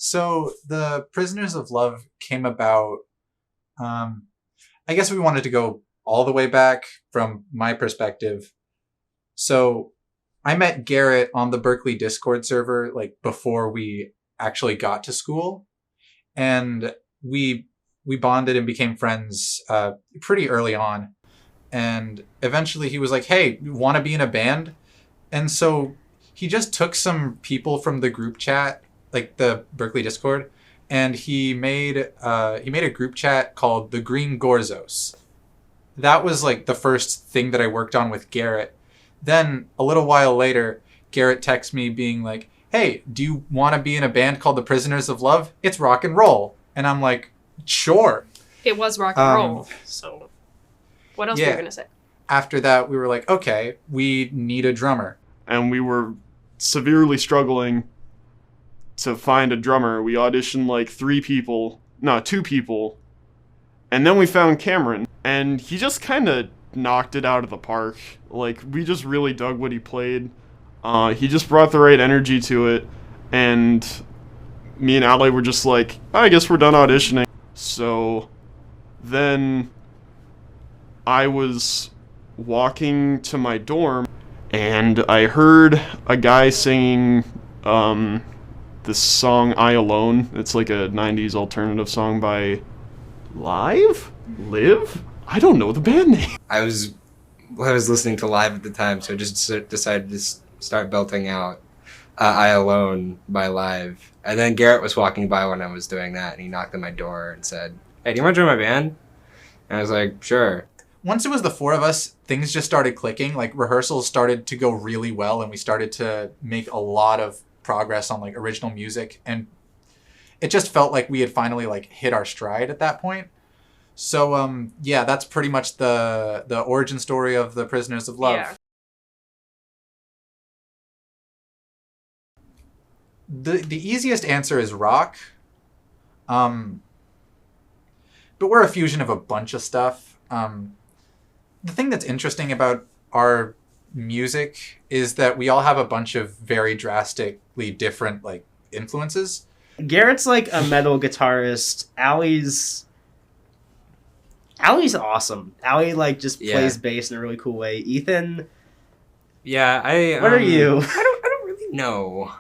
So the Prisoners of Love came about. I guess we wanted to go all the way back from my perspective. So I met Garrett on the Berkeley Discord server, like before we actually got to school, and we bonded and became friends pretty early on. And eventually he was like, "Hey, you want to be in a band?" And so he just took some people from the group chat, like the Berkeley Discord, and he made a group chat called the Green Gorzos. That was like the first thing that I worked on with Garrett. Then a little while later, Garrett texts me being like, "Hey, do you want to be in a band called the Prisoners of Love? It's rock and roll." And I'm like, "Sure." It was rock and roll. So what else were you going to say? After that, we were like, okay, we need a drummer. And we were severely struggling to find a drummer. We auditioned like 2 people. And then we found Cameron. And he just kind of knocked it out of the park. Like, we just really dug what he played. He just brought the right energy to it. And me and Ali were just like, I guess we're done auditioning. So then I was walking to my dorm, and I heard a guy singing this song, I Alone. It's like a 90s alternative song by Live? I don't know the band name. I was listening to Live at the time, so I just decided to start belting out I Alone by Live. And then Garrett was walking by when I was doing that, and he knocked on my door and said, "Hey, do you want to join my band?" And I was like, "Sure." Once it was the 4 of us, things just started clicking. Like, rehearsals started to go really well, and we started to make a lot of progress on like original music, and it just felt like we had finally like hit our stride at that point. So yeah, that's pretty much the origin story of the Prisoners of Love. Yeah. The easiest answer is rock. But we're a fusion of a bunch of stuff. The thing that's interesting about our music is that we all have a bunch of very drastically different like influences. Garrett's like a metal guitarist. Ali's awesome. Ali like just plays bass in a really cool way. Ethan, yeah, what are you? I don't really know.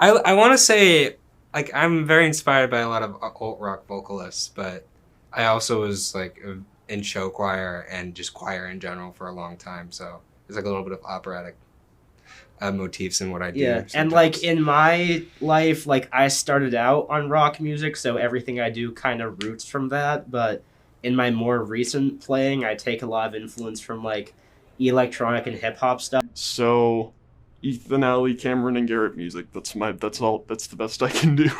I want to say, like, I'm very inspired by a lot of alt rock vocalists, but I also was like in show choir and just choir in general for a long time, so there's like a little bit of operatic motifs in what I do. Yeah, sometimes. And like in my life, like I started out on rock music, so everything I do kind of roots from that, but in my more recent playing, I take a lot of influence from like electronic and hip hop stuff. So Ethan, Ali, Cameron, and Garrett music. That's the best I can do.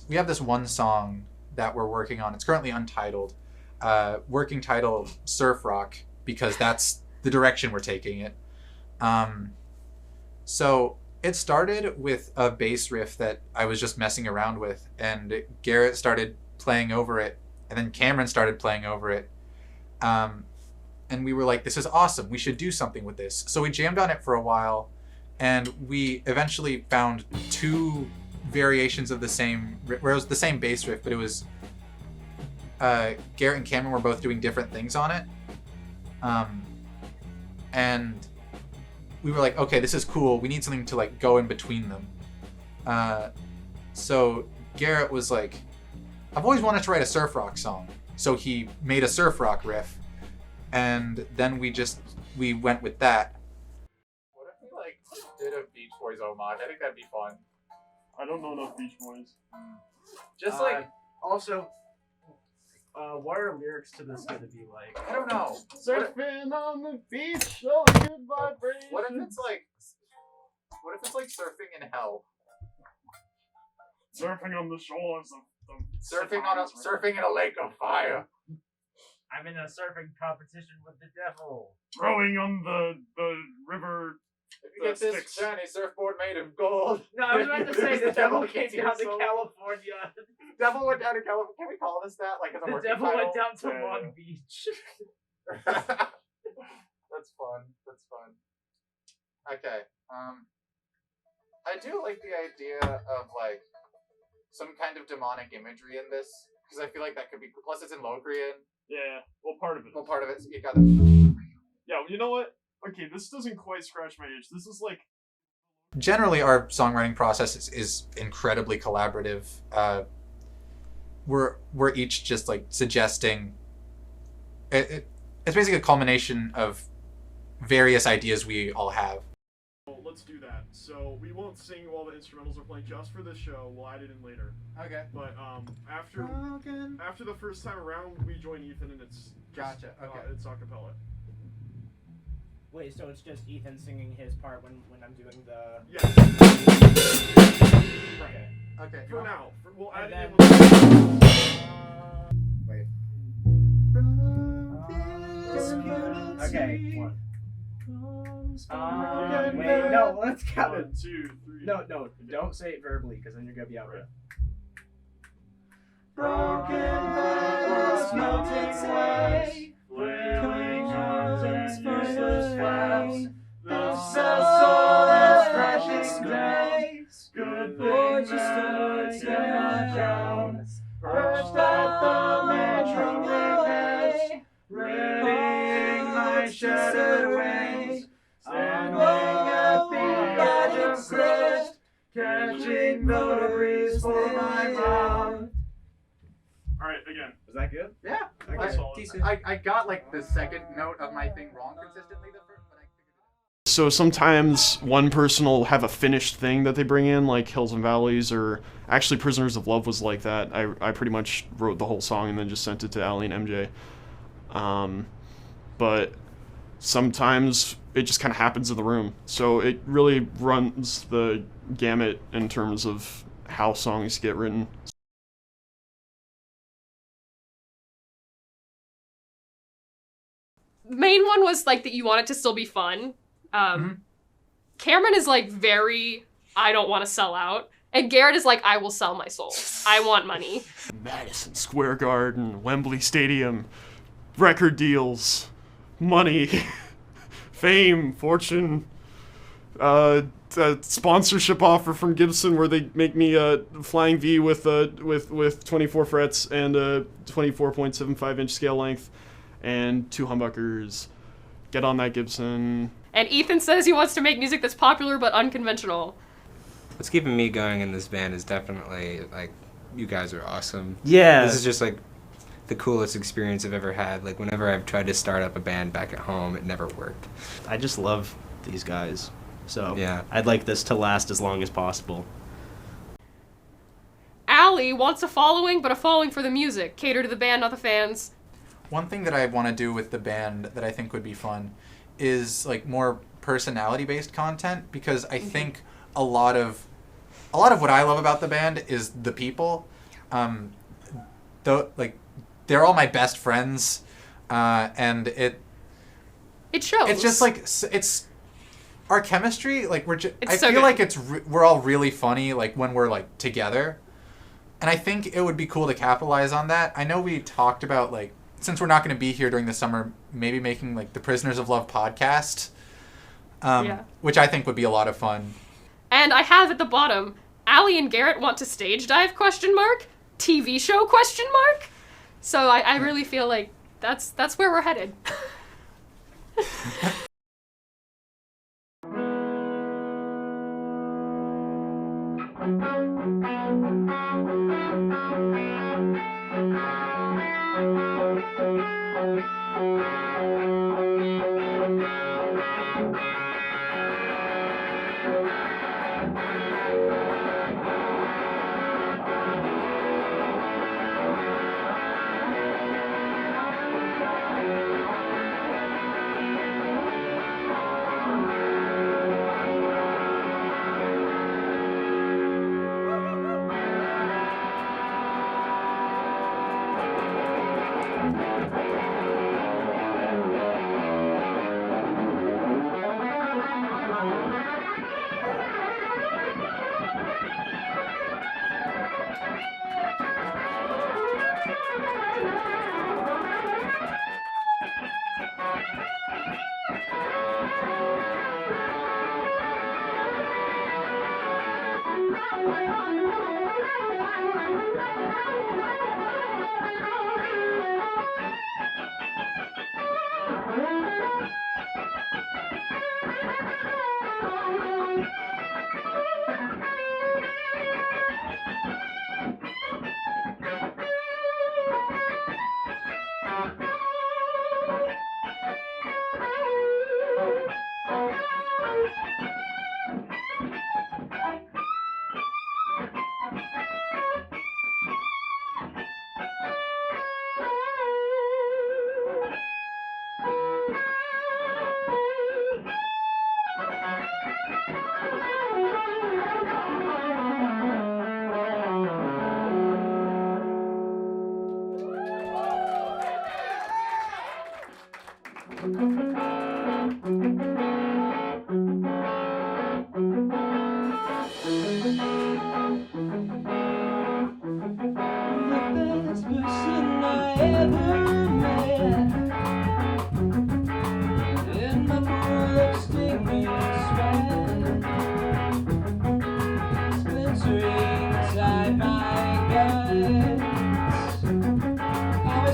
We have this one song that we're working on. It's currently untitled. Working title Surf Rock, because that's the direction we're taking it. So It started with a bass riff that I was just messing around with, and Garrett started playing over it, and then Cameron started playing over it. And we were like, this is awesome. We should do something with this. So we jammed on it for a while, and we eventually found 2 variations of the same, where it was the same bass riff, but it was Garrett and Cameron were both doing different things on it. And we were like, okay, this is cool. We need something to like go in between them. So Garrett was like, I've always wanted to write a surf rock song. So he made a surf rock riff, and then we went with that. What if we like did a Beach Boys homage? I think that'd be fun. I don't know enough Beach Boys. Just like, also, what are lyrics to this gonna be like? I don't know. Surfing on the beach, oh, good vibration. What if it's like surfing in hell? Surfing on the shores of Surfing in a lake of fire. I'm in a surfing competition with the devil. rowing on the river. If you get this shiny surfboard made of gold. No, I was about to say the devil came down to so California. Devil went down to California. Can we call this that? Like, as a The working devil title? went down to Long Beach. That's fun. That's fun. Okay. I do like the idea of like some kind of demonic imagery in this, because I feel like that could be. Plus, it's in Locrian. Yeah. Well, part of it. Well, part of it. So you got it. Yeah. You know what? Okay, this doesn't quite scratch my itch. This is like. Generally, our songwriting process is incredibly collaborative. We're each just like suggesting. It's basically a culmination of various ideas we all have. Well, let's do that. So we won't sing while the instrumentals are playing just for this show. We'll add it in later. Okay. But after the first time around, we join Ethan and it's just, Gotcha. Okay. It's a cappella. Wait, so it's just Ethan singing his part when I'm doing the... Yes. Okay. Okay. For now. We'll add And it in then- Wait. Okay, one. Wait, no, let's count it. 1, 2, 3. No, don't say it verbally, because then you're gonna be out Right. Broken bottles melting away, Flailing arms and useless flags. The soul is crashing grey. Good Boy, thing just that stood it's down. Perched at the metro way, readying my shattered wings, standing at the edge of crest, catching the breeze for my mouth. Alright, again. Was that good? Yeah. I got like the second note of my thing wrong consistently the first, but I figured it out. So sometimes one person will have a finished thing that they bring in, like Hills and Valleys, or actually Prisoners of Love was like that. I pretty much wrote the whole song and then just sent it to Ali and MJ. But sometimes it just kind of happens in the room. So it really runs the gamut in terms of how songs get written. Main one was like that you want it to still be fun. Cameron is like very, I don't want to sell out. And Garrett is like, I will sell my soul. I want money. Madison Square Garden, Wembley Stadium, record deals, money, fame, fortune, a sponsorship offer from Gibson where they make me a flying V with 24 frets and a 24.75-inch scale length and 2 humbuckers. Get on that, Gibson. And Ethan says he wants to make music that's popular but unconventional. What's keeping me going in this band is definitely, like, you guys are awesome. Yeah. This is just, like, the coolest experience I've ever had. Like, whenever I've tried to start up a band back at home, it never worked. I just love these guys. So Yeah. I'd like this to last as long as possible. Allie wants a following, but a following for the music. Cater to the band, not the fans. One thing that I want to do with the band that I think would be fun is like more personality-based content, because I think a lot of what I love about the band is the people. They're all my best friends, and it It shows. it's just like our chemistry, like I so feel good. like we're all really funny, like when we're like together, and I think it would be cool to capitalize on that. I know we talked about like, since we're not going to be here during the summer, maybe making like the Prisoners of Love podcast, which I think would be a lot of fun. And I have at the bottom, Allie and Garrett want to stage dive ? TV show ? So I really feel like that's where we're headed.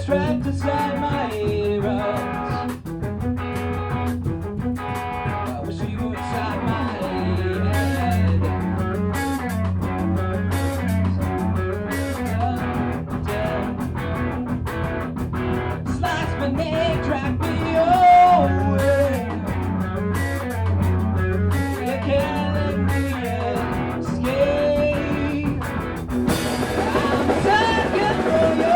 Trapped inside my ears. I wish you were inside my head. Slice my neck, drag me away. You can't let me escape. I'm sucking for you.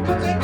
Could take